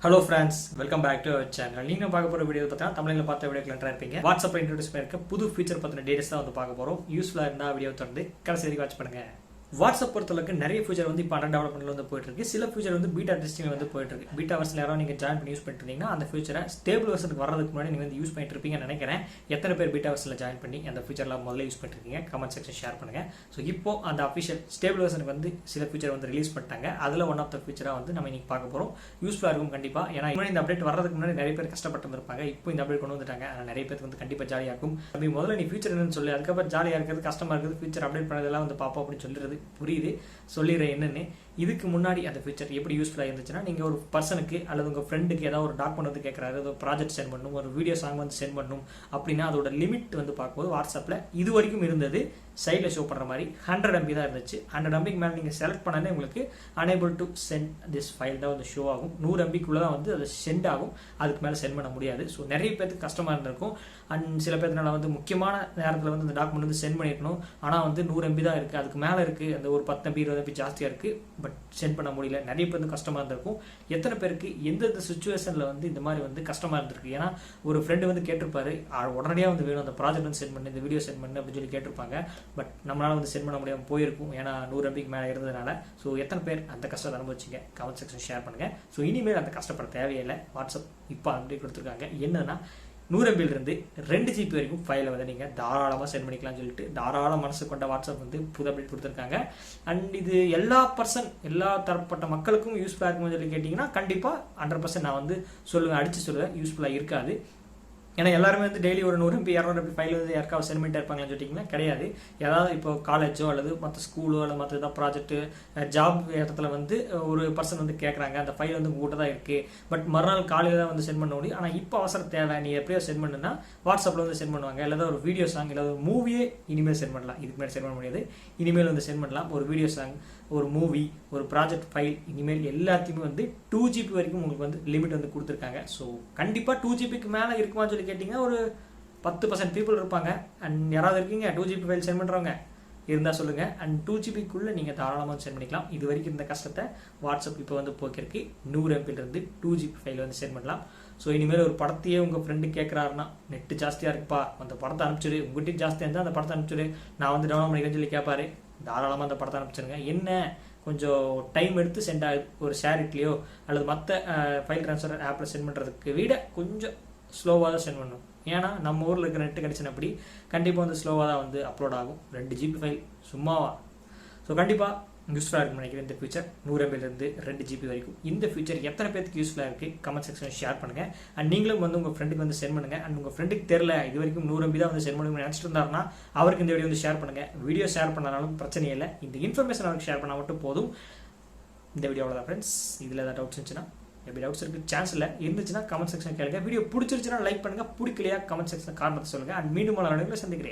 Hello friends, welcome back to our channel. நீங்க பார்க்க போற வீடியோ பார்த்தா தமிழ்ல பார்த்த வீடியோக்கு என்டர் இருப்பீங்க. வாட்ஸ்அப்ல இன்ட்ரோ듀ஸ் பண்ணிருக்க புது ஃபீச்சர் பத்தின டீடைல்ஸ் தான் வந்து பார்க்க போறோம். யூஸ்ஃபுல்லா இருந்தா வீடியோ தொடர்ந்து கடைசி வரைக்கும் வாட்ச் பண்ணுங்க. வாட்ஸ்அப் பொறுத்தளவுக்கு நிறைய ஃபீச்சர் வந்து இப்போ அண்டர் டெவலப்மெண்ட்ல வந்து போயிட்டு இருக்கு. சில ஃபீச்சர் வந்து பீட்டா டெஸ்டிங்ல வந்து போயிட்டு இருக்கு. பீட்டா வெர்ஷன்ல யாரோ நீங்க ஜாயின் பண்ணி யூஸ் பண்ணிட்டு இருந்தீங்கன்னா அந்த ஃபீச்சரை ஸ்டேபிள் வெர்ஷனுக்கு வரதுக்கு முன்னாடி நீங்க வந்து யூஸ் பண்ணிட்டு இருப்பீங்கன்னு நினைக்கிறேன். எத்தனை பேர் பீட்டா வெர்ஷன்ல ஜாயின் பண்ணி அந்த ஃபீச்சர்லாம் முதல்ல யூஸ் பண்ணிட்டு இருக்கீங்க கமெண்ட் செக்ஷன் ஷேர் பண்ணுங்க. ஸோ இப்போ அந்த அஃபிஷியல் ஸ்டேபிள் வெர்ஷனுக்கு வந்து சில ஃபீச்சர் வந்து ரிலீஸ் பண்ணிட்டாங்க. அதில் ஒன் ஆஃப் த ஃபீச்சராக வந்து நம்ம இன்னைக்கு பார்க்க போறோம். யூஸ்ஃபுல்லாக இருக்கும் கண்டிப்பா. ஏன்னா இந்த அப்டேட் வரதுக்கு முன்னாடி நிறைய பேர் கஷ்டப்பட்டு இருந்திருப்பாங்க. இப்போ இந்த அப்டேட் கொண்டு வந்துட்டாங்க. நிறைய பேருக்கு வந்து கண்டிப்பா ஜாலியாக இருக்கும். அப்படி முதல்ல நீ ஃபீச்சர் என்னன்னு சொல்லி அதுக்கப்புறம் ஜாலியாக இருக்கிறது கஷ்டமா இருக்குது ஃபீச்சர் அப்டேட் பண்ணதெல்லாம் வந்து பார்ப்போம் அப்படின்னு சொல்லிடுறது புரியுது. சொல்லிடுறேன் என்னன்னு. இதுக்கு முன்னாடி அந்த ஃபீச்சர் எப்படி யூஸ்ஃபுல்லாக இருந்துச்சுன்னா நீங்கள் ஒரு பர்சனுக்கு அல்லது உங்கள் ஃப்ரெண்டுக்கு ஏதாவது ஒரு டாக்குமெண்ட் வந்து கேட்குறாரு, ஏதோ ப்ராஜெக்ட் சென்ட் பண்ணணும், ஒரு வீடியோ சாங் வந்து சென்ட் பண்ணணும் அப்படின்னா அதோட லிமிட் வந்து பார்க்கும்போது வாட்ஸ்அப்பில் இது வரைக்கும் இருந்தது சைடில் ஷோ பண்ணுற மாதிரி 100 MB தான் இருந்துச்சு. 100 MBக்கு மேலே நீங்கள் செலக்ட் பண்ணாலே உங்களுக்கு enable to send this file தான் வந்து ஷோ ஆகும். 100 MBக்குள்ளே தான் வந்து அது சென்ட் ஆகும். அதுக்கு மேலே சென்ட் பண்ண முடியாது. ஸோ நிறைய பேருக்கு கஷ்டமாக இருந்திருக்கும். அண்ட் சில பேர்னால வந்து முக்கியமான நேரத்தில் வந்து அந்த டாக்குமெண்ட் வந்து சென்ட் பண்ணியிருக்கணும். ஆனால் வந்து 100 MB தான் இருக்குது, அதுக்கு மேலே இருக்குது, அந்த ஒரு 10 MB 20 MB ஜாஸ்தியாக இருக்குது, பட் சென்ட் பண்ண முடியல. நிறைய பேர் வந்து கஷ்டமாக இருந்திருக்கும். எத்தனை பேருக்கு எந்தெந்த சுச்சுவேஷனில் வந்து இந்த மாதிரி வந்து கஷ்டமாக இருந்திருக்கு. ஏன்னா ஒரு ஃப்ரெண்டு வந்து கேட்டிருப்பாரு, உடனடியாக வந்து வேணும் அந்த ப்ராஜெக்ட் வந்து சென்ட் பண்ணு, இந்த வீடியோ சென்ட் பண்ணு அப்படின்னு சொல்லி கேட்டிருப்பாங்க. பட் நம்மளால வந்து சென்ட் பண்ண முடியாமல் போயிருக்கும். ஏன்னா 100 MBக்கு மேலே இருந்ததுனால. ஸோ எத்தனை பேர் அந்த கஷ்டத்தை அனுபவிச்சிங்க கமெண்ட் செக்ஷன் ஷேர் பண்ணுங்க. ஸோ இனிமேல் அந்த கஷ்டப்பட தேவையில்லை. வாட்ஸ்அப் இப்போ அப்டேட் கொடுத்துருக்காங்க. என்னன்னா 100 MB இருந்து 2 GB வரைக்கும் ஃபைலை வந்து நீங்கள் தாராளமாக சென்ட் பண்ணிக்கலாம்னு சொல்லிட்டு தாராள மனசு கொண்ட வாட்ஸ்அப் வந்து புது அப்டேட் கொடுத்துருக்காங்க. அண்ட் இது எல்லா தரப்பட்ட மக்களுக்கும் யூஸ்ஃபுல்லாக இருக்கும்னு சொல்லி கேட்டிங்கன்னா கண்டிப்பாக 100% நான் வந்து அடித்து சொல்லுவேன் யூஸ்ஃபுல்லாக இருக்காது. ஏன்னா எல்லாருமே வந்து டெய்லி ஒரு 100 MB 200 MB ஃபைல் வந்து யாருக்காவது சென்ட் பண்ணிட்டு இருப்பாங்கன்னு சொல்லிட்டிங்கன்னா கிடையாது. ஏதாவது இப்போ காலேஜோ அல்லது மற்ற ஸ்கூலோ அல்லது மற்ற ஏதாவது ப்ராஜெக்ட்டு ஜாப் இடத்துல வந்து ஒரு பர்சன் வந்து கேட்குறாங்க, அந்த ஃபைல் வந்து உங்கள்கிட்ட தான் இருக்குது, பட் மறுநாள் காலையில் தான் வந்து சென்ட் பண்ண முடியும். ஆனால் இப்போ அவசர தேவை, நீ எப்படியோ சென்ட் பண்ணுன்னா வாட்ஸ்அப்பில் வந்து சென்ட் பண்ணுவாங்க. இல்லை ஒரு வீடியோ சாங் இல்லை ஒரு மூவியே இனிமேல் சென்ட் பண்ணலாம். இதுக்கு மேலே சென்ட் பண்ண முடியாது, இனிமேல் வந்து சென்ட் பண்ணலாம். ஒரு வீடியோ சாங், ஒரு மூவி, ஒரு ப்ராஜெக்ட் ஃபைல், இனிமேல் எல்லாத்தையுமே வந்து 2 GB வரைக்கும் உங்களுக்கு வந்து லிமிட் வந்து கொடுத்துருக்காங்க. ஸோ கண்டிப்பாக 2 GBக்கு மேலே இருக்குமான்னு சொல்லி கேட்டிங்கன்னா ஒரு 10% பீப்புள் இருப்பாங்க. அண்ட் யாராவது இருக்கீங்க 2 GB ஃபைல் சென்ட் பண்ணுறவங்க இருந்தால் சொல்லுங்கள். அண்ட் 2 GBக்குள்ளே நீங்கள் தாராளமாக சென்ட் பண்ணிக்கலாம். இது வரைக்கும் இந்த கஷ்டத்தை வாட்ஸ்அப் இப்போ வந்து போக்கிருக்கு. 100 MBலேருந்து 2 GB ஃபைல் வந்து சென்ட் பண்ணலாம். ஸோ இனிமேல் ஒரு படத்தையே உங்கள் ஃப்ரெண்டு கேட்குறாருன்னா நெட்டு ஜாஸ்தியாக இருக்குப்பா, அந்த படத்தை அனுப்பிச்சிடு, உங்கள்கிட்ட ஜாஸ்தியாக இருந்தால் அந்த படத்தை அனுப்பிச்சிடு, நான் வந்து டவுன்லோட் பண்ணிக்கிறேன்னு சொல்லி கேட்பாரு. தாராளமாக அந்த படத்தை அனுப்பிச்சிருங்க. என்ன கொஞ்சம் டைம் எடுத்து சென்ட் ஆகுது, ஒரு ஷேரிட்லேயோ அல்லது மற்ற ஃபைல் ட்ரான்ஸ்ஃபர் ஆப்பில் சென்ட் பண்ணுறதுக்கு விட கொஞ்சம் ஸ்லோவாக தான் சென்ட் பண்ணணும். ஏன்னா நம்ம ஊரில் இருக்கிற நெட்டு கிடச்சினப்படி கண்டிப்பாக வந்து ஸ்லோவாக தான் வந்து அப்லோட் ஆகும். 2 GB ஃபைல் சும்மாவா. ஸோ கண்டிப்பாக யூஸ்ஃபுல்லாக இருக்குன்னு நினைக்கிறேன் இந்த ஃபீச்சர். 100 MBலேருந்து 2 GB வரைக்கும் இந்த ஃபீச்சர் எத்தனை பேருக்கு யூஸ்ஃபுல்லாக இருக்குது கமெண்ட் செக்ஷனில் ஷேர் பண்ணுங்கள். அண்ட் நீங்களும் வந்து உங்கள் ஃப்ரெண்டுக்கு வந்து சென்ட் பண்ணுங்கள். அண்ட் உங்கள் ஃப்ரெண்டுக்கு தெரியல இது வரைக்கும் 100 MB தான் வந்து சென்ட் பண்ணணும்னு நினச்சிட்டு இருந்தாருன்னா அவருக்கு இந்த வீடியோ வந்து ஷேர் பண்ணுங்கள். வீடியோ ஷேர் பண்ணாலும் பிரச்சனையே இல்லை, இந்த இன்ஃபர்மேஷன் அவருக்கு ஷேர் பண்ணால் மட்டும் போதும். இந்த வீடியோ அவ்வளோதான் ஃப்ரெண்ட்ஸ். இதில் ஏதாவது டவுட்ஸ் இருந்துச்சுன்னா, எப்படி டவுட்ஸ் இருக்குது சான்ஸ் இல்லை, இருந்துச்சுன்னா கமெண்ட் செக்ஷன் கேளுங்க. வீடியோ பிடிச்சிருச்சுன்னா லைக் பண்ணுங்கள், பிடிக்கலையா கமெண்ட் செக்ஷன் காரணத்தை சொல்லுங்கள். அண்ட் மீண்டும் சந்திக்கிறேன்.